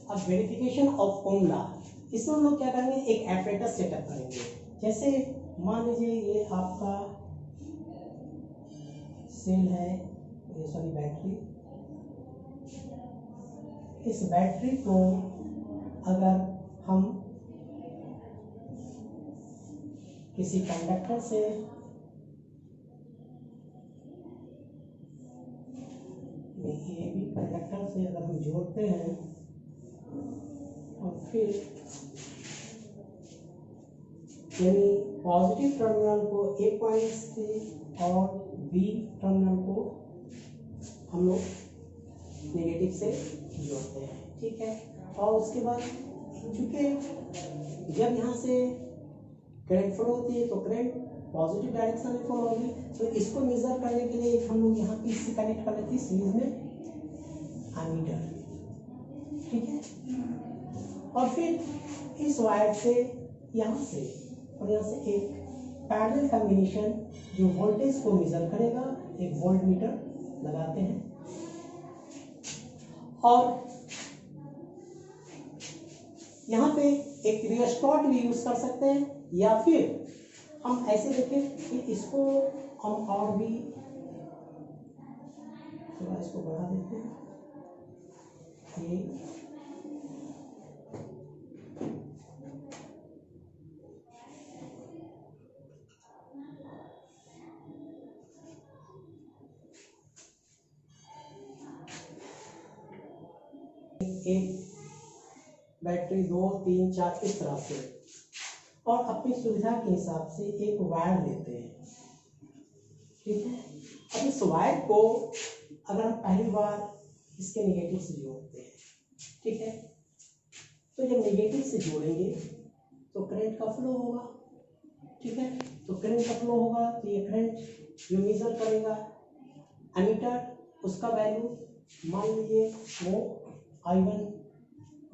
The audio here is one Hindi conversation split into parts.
अब वेरिफिकेशन ऑफ ओम लॉ, इसमें हम लोग क्या करेंगे, एक एपरेटस सेटअप करेंगे। जैसे मान लीजिए ये आपका सेल है, ये सॉरी बैटरी, इस बैटरी को अगर हम किसी कंडक्टर से ये भी कंडक्टर से अगर हम जोड़ते हैं और फिर यानी पॉजिटिव टर्मिनल को ए पॉइंट से और बी टर्मिनल को हम लोग नेगेटिव से जोड़ते हैं, ठीक है। और उसके बाद चूंकि जब यहाँ से करंट फ्लो होती है तो करंट पॉजिटिव डायरेक्शन में फ्लो होगी, तो इसको मेजर करने के लिए हम लोग यहाँ पे इससे कनेक्ट कर लेते हैं सीरीज में एमीटर, ठीक है। और फिर इस वायर से यहाँ से और यहाँ से एक पैरेलल कॉम्बिनेशन जो वोल्टेज को मेजर करेगा, एक वोल्ट मीटर लगाते हैं। और यहाँ पे एक रियोस्टेट भी यूज कर सकते हैं, या फिर हम ऐसे देखें कि इसको हम और भी थोड़ा इसको बढ़ा देते हैं, ये एक बैटरी 2 3 4 इस तरह से, और अपनी सुविधा के हिसाब से एक वायर लेते हैं, ठीक है। अब इस वायर को अगर हम पहली बार इसके नेगेटिव से जोड़ते हैं, ठीक है, तो जब नेगेटिव से जोड़ेंगे तो करंट का फ्लो होगा, ठीक है। तो करंट का फ्लो होगा तो ये करंट जो मेजर करेगा एमीटर, उसका वैल्यू मान लीजिए वो I1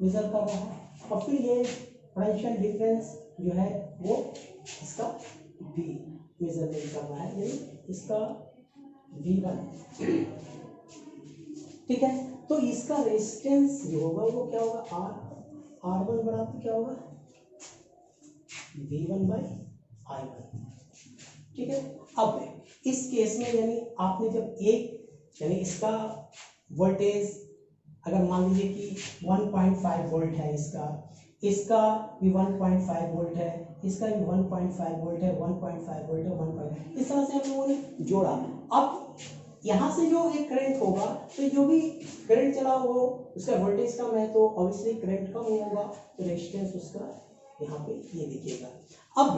मेजर कर रहा है, और फिर ये पोटेंशियल डिफरेंस जो है वो इसका V मेजरमेंट कर रहा है, यानी इसका V1, ठीक है। तो इसका रेजिस्टेंस जो होगा वो क्या होगा, R1 बराबर क्या होगा V1/I1, ठीक है। अब इस केस में यानी आपने जब एक यानी इसका वोल्टेज अगर मान लीजिए कि 1.5 वोल्ट है, इसका भी 1.5 वोल्ट है, इसका भी 1.5 वोल्ट है, 1.5 वोल्ट है, 1. इस तरह से हम लोगों ने जोड़ा। अब यहाँ से जो एक करंट होगा, तो जो भी करंट चला वो उसका वोल्टेज कम है तो ऑब्वियसली करंट कम होगा, तो रेजिस्टेंस उसका यहाँ पे ये दिखेगा। अब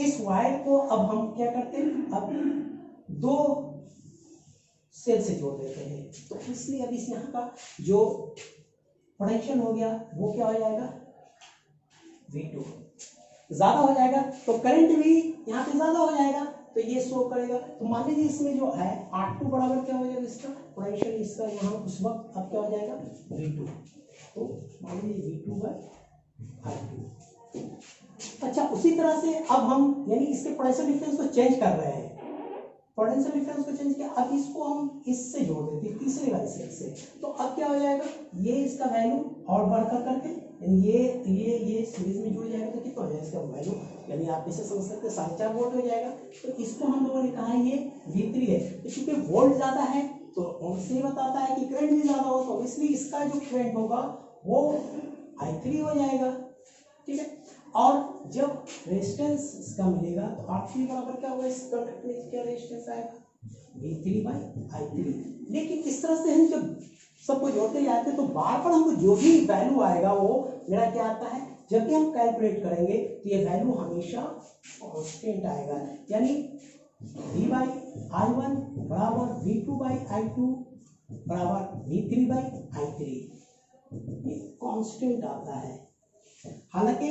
इस वायर को अब हम क्या करते हैं, अब 2 सेल से जोड़ देते हैं, तो इसलिए अब इस यहाँ का जो पोटेंशियल हो गया वो क्या हो जाएगा, V2 ज्यादा हो जाएगा, तो करंट भी यहाँ पे ज्यादा हो जाएगा, तो ये शो करेगा। तो मान लीजिए इसमें जो है R2 बराबर क्या हो जाएगा, इसका पोटेंशियल इसका यहाँ उस वक्त अब क्या हो जाएगा V2, तो मान लीजिए V2/I2। अच्छा, उसी तरह से अब हम यानी इसके पोटेंशियल डिफरेंस को चेंज कर रहे हैं, पोटेंशियल डिफरेंस को चेंज किया, अब इसको हम इससे जोड़ देते हैं तीसरे वाले सेल से, तो अब क्या हो जाएगा, ये इसका वैल्यू और बढ़कर करके ये सीरीज में जुड़ जाएगा, तो कितना हो जाएगा इसका वैल्यू, यानी आप इसे समझ सकते हैं 4.5 वोल्ट हो जाएगा। तो इसको हम लोगों ने कहा ये V3 है, तो चूंकि वोल्ट ज्यादा है तो ऑब्वियसली बताता है कि करंट भी ज्यादा हो, तो ऑब्वियसली इसका जो करंट होगा वो I3 हो जाएगा, ठीक है। और जब रेजिस्टेंस इसका मिलेगा तो R3 बराबर क्या होगा, इस कंडक्टर में क्या रेजिस्टेंस आएगा, V3/I3। लेकिन इस तरह से हम जब सबको जोड़ते जाते हैं तो बार बार हमको जो भी वैल्यू आएगा वो मेरा क्या आता है, जब भी हम कैलकुलेट करेंगे तो ये वैल्यू हमेशा कांस्टेंट आएगा, यानी V/I1 बराबर V2/I2 बराबर V3/I3, ये कांस्टेंट आता है। हालांकि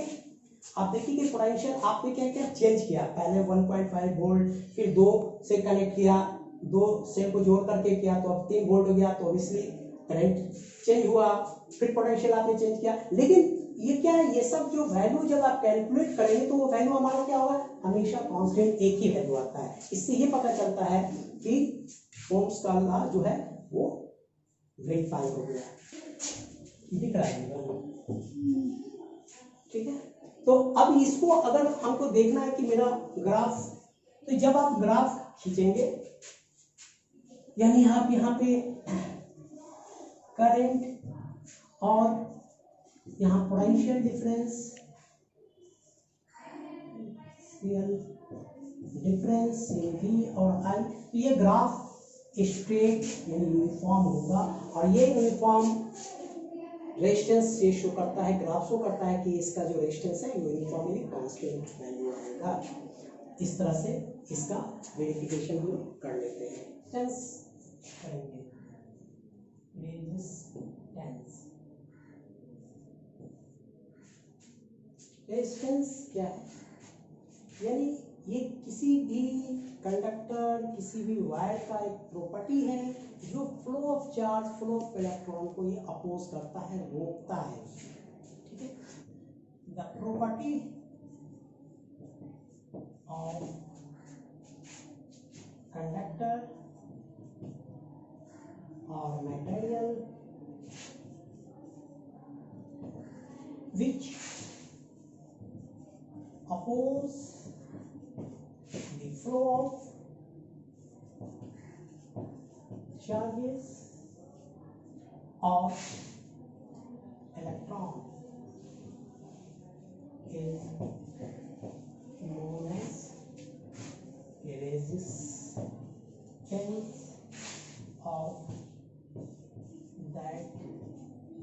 आप देखिए कि पोटेंशियल आपने क्या क्या चेंज किया, पहले 1.5 वोल्ट, फिर 2 से कनेक्ट किया, 2 सेल को जोड़ करके किया तो अब 3 वोल्ट हो गया, तो ऑब्वियसली करंट चेंज हुआ, फिर पोटेंशियल आपने चेंज किया। लेकिन ये क्या है, ये सब जो वैल्यू जब आप कैलकुलेट करेंगे तो वो वैल्यू हमारा क्या होगा, हमेशा कांस्टेंट एक ही वैल्यू आता है। इससे ये पता चलता है कि ओम्स का लॉ जो है वो वेरीफाई हो गया। दिख रहा है ठीक है। तो अब इसको अगर हमको देखना है कि मेरा ग्राफ, तो जब आप ग्राफ खींचेंगे यानी आप यहाँ पे करंट और यहाँ पोटेंशियल डिफरेंस डिफरेंस वी और आई, तो ये ग्राफ स्ट्रेट यानी यूनिफॉर्म होगा और ये यूनिफॉर्म रेजिस्टेंस ये शो करता है, ग्राफ शो करता है कि इसका जो रेजिस्टेंस है यूनिफॉर्मली कांस्टेंट वैल्यू आएगा। इस तरह से इसका वेरिफिकेशन हम कर लेते हैं। रेजिस्टेंस करेंगे, रेजिस्टेंस क्या है, यानी ये किसी भी कंडक्टर किसी भी वायर का एक प्रॉपर्टी है जो flow of charge flow of electron को ये अपोज करता है, रोकता है, ठीक है। द प्रॉपर्टी ऑफ कंडक्टर और material which oppose the flow of charges or electron is known as resistance of that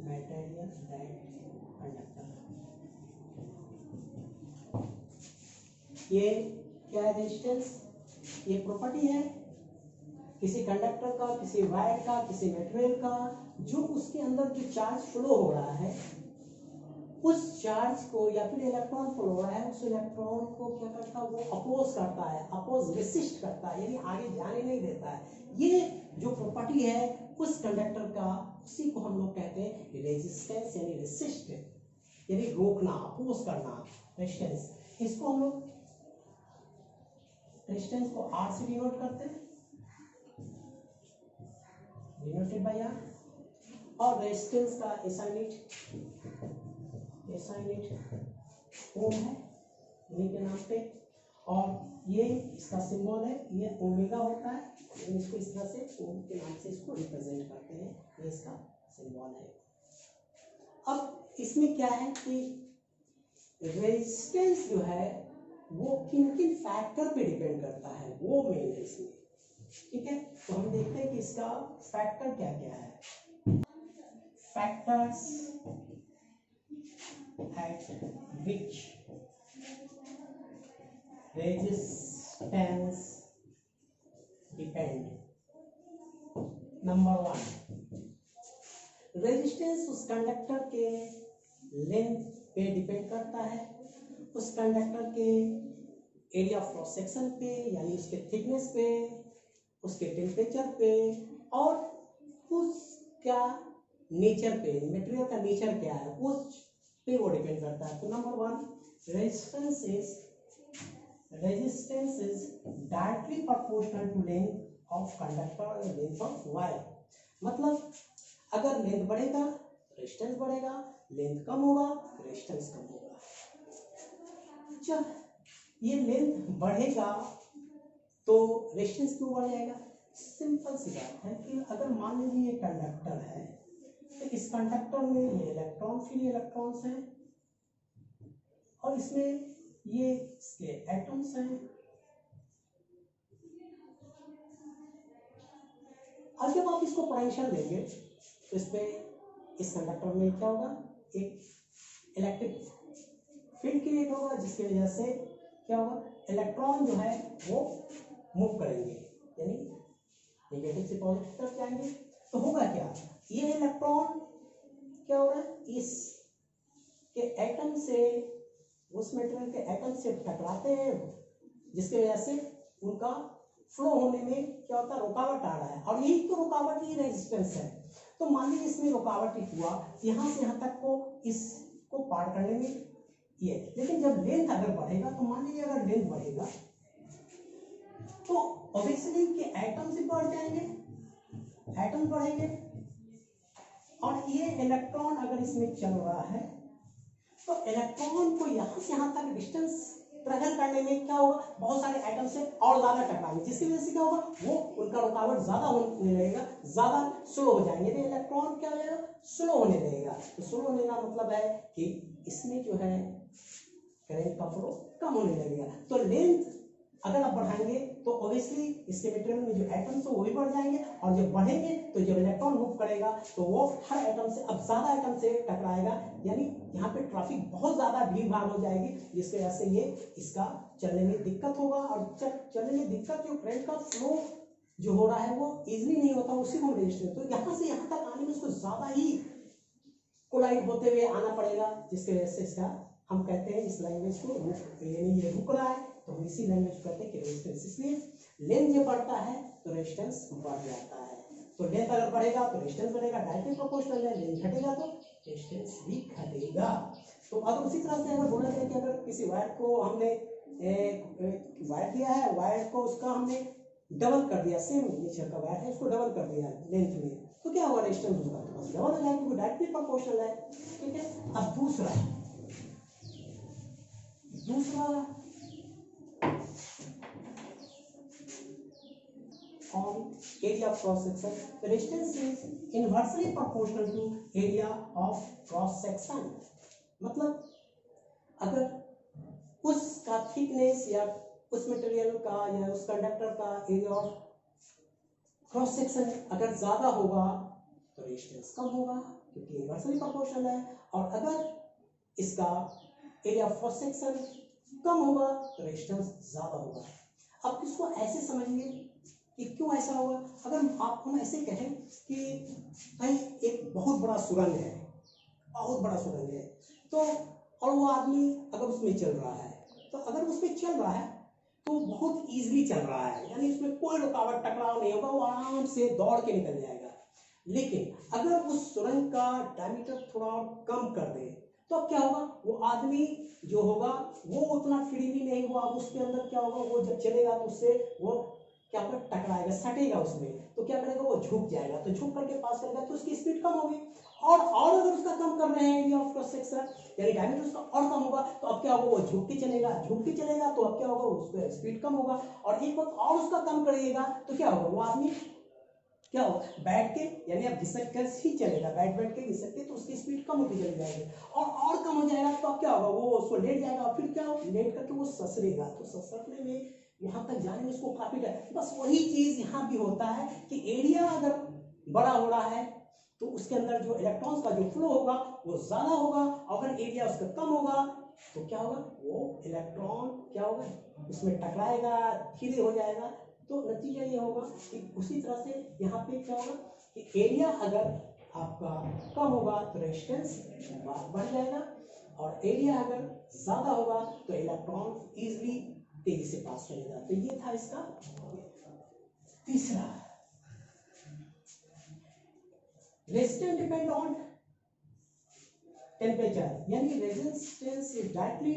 material, that conductor। ये क्या है, रेजिस्टेंस ये प्रॉपर्टी है किसी कंडक्टर का, किसी वायर का, किसी मटेरियल का, जो उसके अंदर जो चार्ज फ्लो हो रहा है उस चार्ज को या फिर इलेक्ट्रॉन फ्लो हो रहा है उस इलेक्ट्रॉन को क्या करता है, वो अपोज करता है, अपोज रेसिस्ट करता है, यानी आगे जाने नहीं देता है। ये जो प्रॉपर्टी है उस कंडक्टर का, उसी को हम लोग कहते हैं रेजिस्टेंस यानी रेसिस्ट, यानी रोकना, अपोज करना, रेजिस्टेंस। इसको हम लोग रेजिस्टेंस को R से डिनोट करते हैं, डिनोटेड बाय R, और रेजिस्टेंस का SI यूनिट ओम है इन्हीं के नाम पे, और ये इसका सिंबल है, ये ओमेगा होता है, इसको इस तरह से ओम के नाम से इसको रिप्रेजेंट करते हैं, ये इसका सिंबल है। अब इसमें क्या है कि रेजिस्टेंस जो है वो किन किन फैक्टर पे डिपेंड करता है, वो मेन है इसमें, ठीक है। तो हम देखते हैं कि इसका फैक्टर क्या क्या है। फैक्टर्स एट विच रेजिस्टेंस डिपेंड। नंबर 1, रेजिस्टेंस उस कंडक्टर के लेंथ पे डिपेंड करता है, उस कंडक्टर के एरिया ऑफ क्रॉस सेक्शन पे यानी उसके थिकनेस पे, उसके टेम्परेचर पे, और उसका नेचर पे, मटेरियल का नेचर क्या है उस पे वो डिपेंड करता है। तो number 1, resistance is directly proportional to length of conductor और लेंथ ऑफ वायर। मतलब अगर लेंथ बढ़ेगा रेजिस्टेंस बढ़ेगा, लेंथ कम होगा रेजिस्टेंस कम होगा। जब ये लेंथ बढ़ेगा तो रेजिस्टेंस क्यों बढ़ जाएगा? सिंपल सी बात है कि अगर मान लीजिए ये कंडक्टर है तो इस कंडक्टर में ये इलेक्ट्रॉन फ्री इलेक्ट्रॉन्स हैं और इसमें ये इसके एटम्स हैं। अब जब आप इसको पोटेंशियल देंगे तो इस कंडक्टर में क्या होगा, एक इलेक्ट्रिक फील्ड क्रिएट होगा जिसकी वजह से क्या होगा, इलेक्ट्रॉन जो है वो मूव करेंगे, यानी नेगेटिव से पॉजिटिव तरफ जाएंगे। तो होगा क्या, ये इलेक्ट्रॉन क्या हो रहा है, इस के एटम से, उस मटेरियल के एटम से टकराते हैं जिसकी वजह से उनका फ्लो होने में क्या होता है, रुकावट आ रहा है, और यही तो रुकावट ही रेजिस्टेंस है। तो मान लीजिए इसमें रुकावट ही हुआ, यहाँ से यहाँ तक को इसको पार करने में ये, लेकिन जब लेंथ अगर बढ़ेगा तो मान लीजिए अगर लेंथ बढ़ेगा तो ऑब्वियसली के एटम्स भी बढ़ जाएंगे, एटम्स बढ़ेंगे और ये इलेक्ट्रॉन अगर इसमें चल रहा है तो इलेक्ट्रॉन को यहाँ से यहाँ तक डिस्टेंस ट्रेवल करने में क्या होगा, बहुत सारे एटम से और ज्यादा टकराएंगे, जिसकी वजह से क्या होगा, वो उनका रुकावट ज्यादा होने लगेगा, ज्यादा स्लो हो जाएंगे। तो इलेक्ट्रॉन क्या हो जाएगा, स्लो होने लगेगा। तो स्लो होने का मतलब है कि इसमें जो है करंट का फ्लो कम होने लगेगा। तो लेंथ अगर आप बढ़ाएंगे तो ऑब्वियसली इसके मटेरियल में जो एटम्स है वो भी बढ़ जाएंगे, और जब बढ़ेंगे तो जब इलेक्ट्रॉन मूव करेगा तो वो हर एटम से अब ज्यादा एटम से टकराएगा, यानी यहाँ पे ट्रैफिक बहुत ज्यादा भीड़ भाड़ हो जाएगी, जिसकी वजह से ये इसका चलने में दिक्कत होगा। और चलने में दिक्कत, जो करंट का फ्लो जो हो रहा है वो इजिली नहीं होता, उसी को रेजिस्टेंस, तो यहाँ से यहाँ तक आने में इसको ज्यादा ही कोलाइड होते हुए आना पड़ेगा, जिसकी वजह से इसका हम कहते हैं इस लैंग्वेज को यानी ये रुक रहा है, तो हम इसी लैंग्वेज को कहते हैं कि रेजिस्टेंस। इसलिए लेंथ जब बढ़ता है तो रेजिस्टेंस बढ़ जाता है। तो लेंथ अगर बढ़ेगा तो रेजिस्टेंस बढ़ेगा, डायरेक्टली प्रोपोर्शनल है। लेंथ घटेगा तो रेजिस्टेंस भी घटेगा। तो अगर उसी तरह से अगर बोला जाए कि अगर किसी वायर को हमने वायर दिया है, वायर को उसका हमने डबल कर दिया, सेम नेचर का वायर है, उसको डबल कर दिया लेंथ में, तो क्या होगा, रेजिस्टेंस उसका तो बस डबल हो जाएगा, क्योंकि डायरेक्टली प्रोपोर्शनल है। ठीक है। अब दूसरा on area of cross section, the resistance is inversely proportional to area of cross section। मतलब अगर उसका थिकनेस या उस मटेरियल का या उस कंडक्टर का एरिया ऑफ क्रॉस सेक्शन अगर ज्यादा होगा तो रेजिस्टेंस कम होगा, क्योंकि इनवर्सली प्रोपोर्शनल है। और अगर इसका एरिया ऑफ क्रॉस सेक्शन कम होगा तो रेजिस्टेंस ज्यादा होगा। अब इसको ऐसे समझिए कि क्यों ऐसा होगा। अगर हम ऐसे कहें कि भाई एक बहुत बड़ा सुरंग है, बहुत बड़ा सुरंग है, तो और वो आदमी अगर उसमें चल रहा है, तो अगर उसमें चल रहा है तो बहुत इजीली चल रहा है, यानी उसमें कोई रुकावट टकराव नहीं होगा, वो आराम से दौड़ के निकल जाएगा। लेकिन अगर उस सुरंग का डायमीटर थोड़ा और कम कर दे तो अब क्या होगा, वो आदमी जो होगा वो उतना फ्रीली नहीं होगा, अब उसके अंदर क्या होगा, वो जब चलेगा तो उससे वो क्या होगा, टकराएगा, सटेगा उसमें, तो क्या करेगा, वो झुक जाएगा, तो झुक करके पास करेगा तो उसकी स्पीड कम होगी। और अगर उसका कम कर रहे हैं एरिया ऑफ क्रॉस सेक्शन, यानी डायमीटर उसका और कम होगा, तो अब क्या होगा, वो झुक के चलेगा, तो अब क्या होगा, उसका स्पीड कम होगा। और एक वक्त और उसका कम करिएगा तो क्या होगा, वो आदमी क्या होगा, बैठ के यानी अब घिसक कर ही चलेगा, बैठ के घिसक के, तो उसकी स्पीड कम होती चली जाएगी। और कम हो जाएगा तो अब क्या होगा, वो उसको लेट जाएगा, फिर क्या होगा, लेट करके वो ससरेगा, तो ससरने में यहाँ तक जाने में उसको काफी टाइम। बस वही चीज यहाँ भी होता है कि एरिया अगर बड़ा हो रहा है तो उसके अंदर जो इलेक्ट्रॉन्स का जो फ्लो होगा वो ज्यादा होगा, अगर एरिया उसका कम होगा तो क्या होगा, वो इलेक्ट्रॉन क्या होगा, उसमें टकराएगा, धीरे हो जाएगा। तो नतीजा ये होगा कि उसी तरह से यहाँ पे क्या होगा कि एरिया अगर आपका कम होगा तो रेजिस्टेंस बढ़ जाएगा, और एरिया अगर ज्यादा होगा तो इलेक्ट्रॉन इजीली तेजी से पास करेगा। तो ये था इसका तीसरा। रेजिस्टेंस डिपेंड ऑन टेम्परेचर, यानी resistance is directly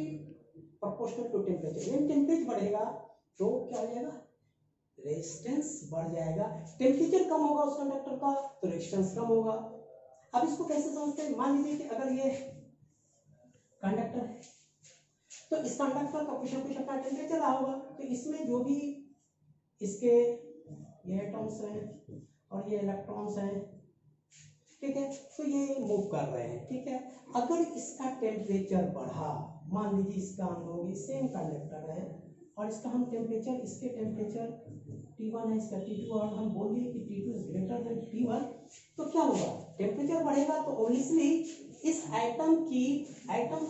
proportional to temperature. यानी टेम्परेचर बढ़ेगा तो क्या हो जाएगा, रेजिस्टेंस बढ़ जाएगा। टेम्परेचर कम होगा उस कंडक्टर का तो रेजिस्टेंस कम होगा। अब इसको कैसे समझते हैं, मान लीजिए कि अगर ये कंडक्टर है तो इस कंडक्टर का कुछ अपना टेम्परेचर रहा होगा, तो इसमें जो भी इसके ये एटम्स हैं और ये इलेक्ट्रॉन्स हैं, ठीक है, तो ये मूव कर रहे हैं। ठीक है, अगर इसका टेम्परेचर बढ़ा, मान लीजिए इसका हम लोग सेम कंडक्टर है और इसका हम टेम्परेचर, इसके टेम्परेचर T1 है, इसका T2, और हम बोलिए कि T2 is greater than T1, तो क्या होगा, टेम्परेचर बढ़ेगा तो ऑब्वियसली इस एटम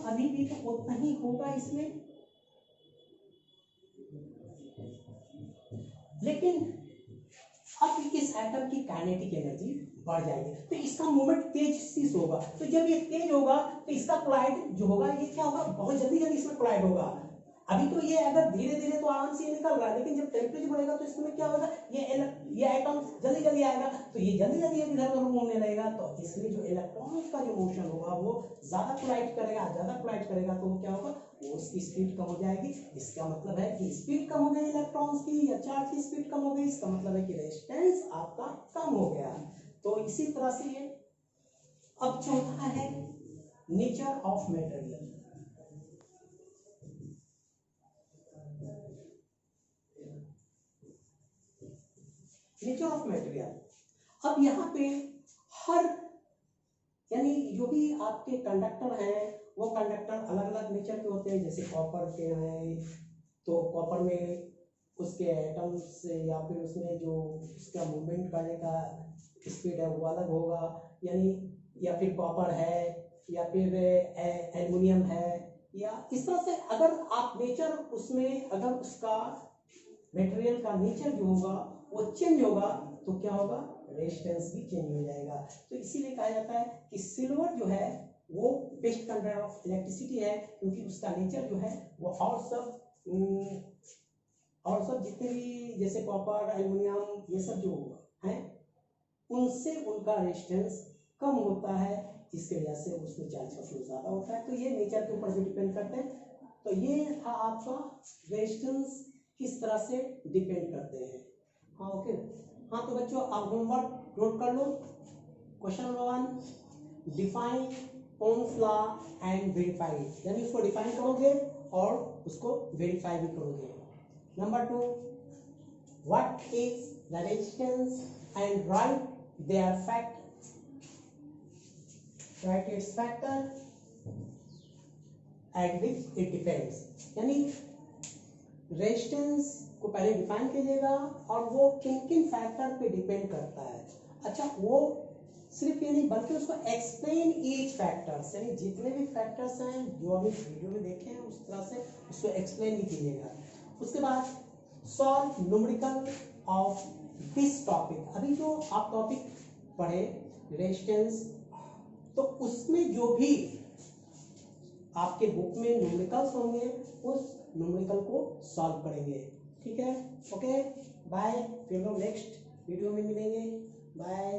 अभी भी तो उतना ही होगा इसमें, लेकिन अब इस एटम की काइनेटिक एनर्जी बढ़ जाएगी, तो इसका मूवमेंट तेज सी होगा। तो जब ये तेज होगा तो इसका कोलाइड जो होगा, ये क्या होगा, बहुत जल्दी इसमें कोलाइड होगा। अभी तो ये अगर धीरे धीरे तो आराम से निकल रहा है, लेकिन जब टेम्परेचर बढ़ेगा तो इसमें क्या होगा, ये एटम जल्दी आएगा, तो ये जल्दी इधर उधर घूमने लगेगा, तो इसमें जो इलेक्ट्रॉन्स का जो मोशन होगा वो ज्यादा कोलाइड करेगा, तो क्या होगा, वो उसकी स्पीड कम हो जाएगी। इसका मतलब है कि स्पीड कम हो गई इलेक्ट्रॉन्स की या चार्ज की स्पीड कम हो गई, इसका मतलब है कि रेजिस्टेंस आपका कम हो गया। तो इसी तरह से ये अब चौथा है nature of material. Nature of material, अब यहाँ पे हर यानी जो भी आपके कंडक्टर हैं वो कंडक्टर अलग अलग नेचर के होते हैं। जैसे कॉपर के हैं तो कॉपर में उसके एटम्स या फिर उसमें जो उसका मूवमेंट करने का स्पीड है वो अलग होगा, यानी या फिर कॉपर है या फिर एल्युमिनियम है, या इस तरह से अगर आप नेचर उसमें अगर उसका मटेरियल का नेचर जो होगा वो चेंज होगा तो क्या होगा, रेजिस्टेंस भी चेंज हो जाएगा। तो इसीलिए कहा जाता है कि सिल्वर जो है वो बेस्ट कंडक्टर ऑफ इलेक्ट्रिसिटी है, क्योंकि उसका नेचर जो है वो और सब जितने भी जैसे कॉपर एल्युमिनियम ये सब जो हैं उनसे उनका रेजिस्टेंस कम होता है, इसके वजह से उसमें चार्ज का फ्लो ज़्यादा होता है। तो ये नेचर के ऊपर भी डिपेंड करते हैं। तो ये था आपका रेजिस्टेंस किस तरह से डिपेंड करते हैं। हाँ ओके, हाँ तो बच्चों आप होमवर्क नोट कर लो। Question number 1, define Ohm's law and verify it, यानी उसको डिफाइन करोगे और उसको वेरीफाई भी करोगे। Number 2, what is the resistance and write their fact, write its factor at which it depends, यानी रेजिस्टेंस को पहले डिफाइन कीजिएगा और वो किन किन फैक्टर पे डिपेंड करता है। अच्छा, वो सिर्फ ये नहीं बल्कि उसको एक्सप्लेन ईच फैक्टर्स, यानी जितने भी फैक्टर्स हैं जो अभी वीडियो में देखे हैं उस तरह से उसको एक्सप्लेन भी कीजिएगा। उसके बाद solve numerical of this topic, अभी जो आप टॉपिक पढ़े रेजिस्टेंस, तो उसमें जो भी आपके बुक में न्यूमेरिकल्स होंगे उस न्यूमेरिकल को सॉल्व करेंगे। ठीक है, ओके बाय, फिर लोग नेक्स्ट वीडियो में मिलेंगे, बाय।